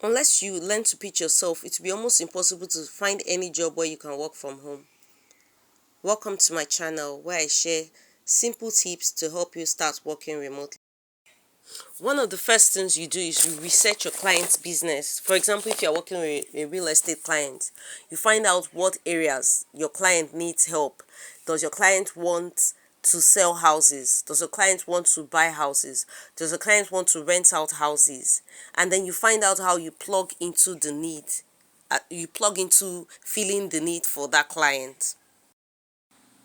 Unless you learn to pitch yourself, it will be almost impossible to find any job where you can work from home. Welcome to my channel where I share simple tips to help you start working remotely. One of the first things you do is you research your client's business. For example, if you're working with a real estate client, you find out what areas your client needs help. Does your client want to sell houses? Does your client want to buy houses? Does your client want to rent out houses? And then you find out how you plug into the need. You plug into filling the need for that client.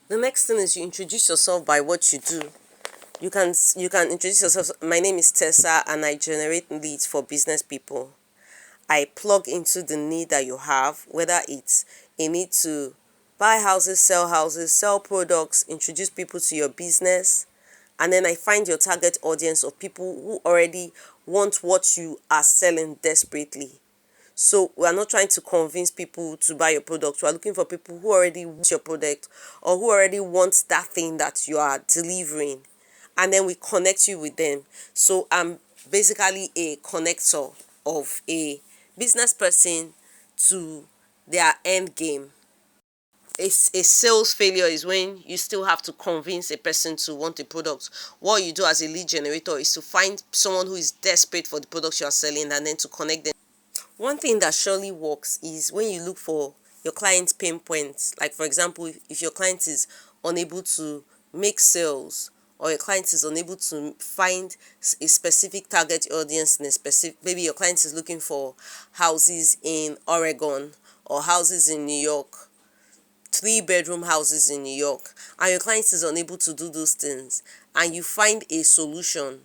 The next thing is you introduce yourself by what you do. You can introduce yourself. My name is Tessa and I generate leads for business people. I plug into the need that you have, whether it's a need to buy houses, sell products, introduce people to your business, and then I find your target audience of people who already want what you are selling desperately. So we are not trying to convince people to buy your product. We are looking for people who already want your product or who already want that thing that you are delivering. And then we connect you with them. So I'm basically a connector of a business person to their end game. A sales failure is when you still have to convince a person to want a product. What you do as a lead generator is to find someone who is desperate for the products you are selling and then to connect them. One thing that surely works is when you look for your client's pain points. Like, for example, if your client is unable to make sales, or your client is unable to find a specific target audience in a specific, maybe your client is looking for houses in Oregon or houses in New York, 3-bedroom houses in New York, and your client is unable to do those things, and you find a solution,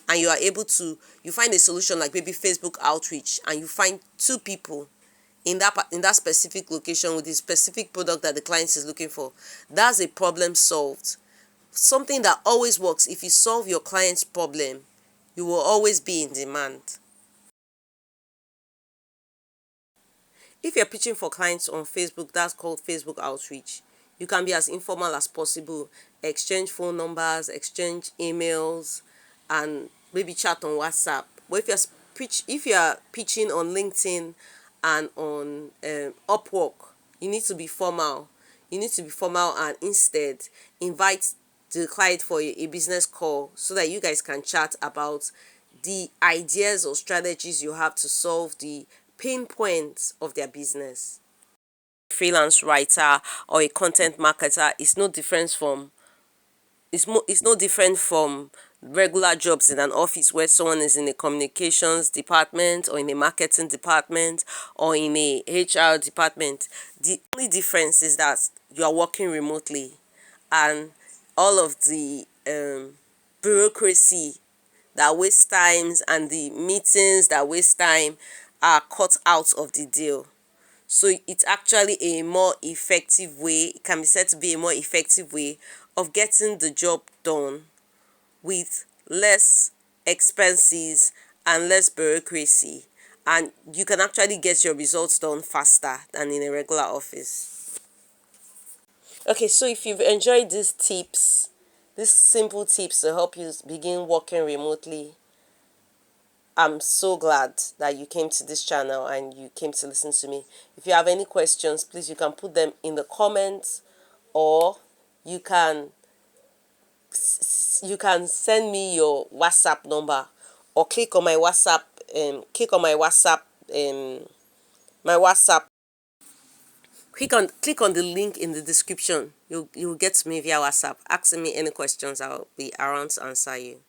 and you find a solution like maybe Facebook outreach, and you find 2 people in that specific location with the specific product that the client is looking for. That's a problem solved. Something that always works. If you solve your client's problem, you will always be in demand. If you're pitching for clients on Facebook, that's called Facebook outreach. You can be as informal as possible. Exchange phone numbers, exchange emails, and maybe chat on WhatsApp. But if you're pitching on LinkedIn and on Upwork, you need to be formal. And instead invite the client for a business call so that you guys can chat about the ideas or strategies you have to solve the pain points of their business. Freelance writer or a content marketer is no different from it's no different from regular jobs in an office where someone is in a communications department or in a marketing department or in a HR department. The only difference is that you are working remotely, and all of the bureaucracy that wastes times and the meetings that waste time are cut out of the deal. So it's actually a more effective way, it can be said to be a more effective way of getting the job done with less expenses and less bureaucracy. And you can actually get your results done faster than in a regular office. Okay, so if you've enjoyed these simple tips to help you begin working remotely, I'm so glad that you came to this channel and you came to listen to me. If you have any questions, please you can put them in the comments, or you can send me your WhatsApp number, or click on my WhatsApp my WhatsApp click on the link in the description. You'll get to me via WhatsApp. Ask me any questions, I'll be around to answer you.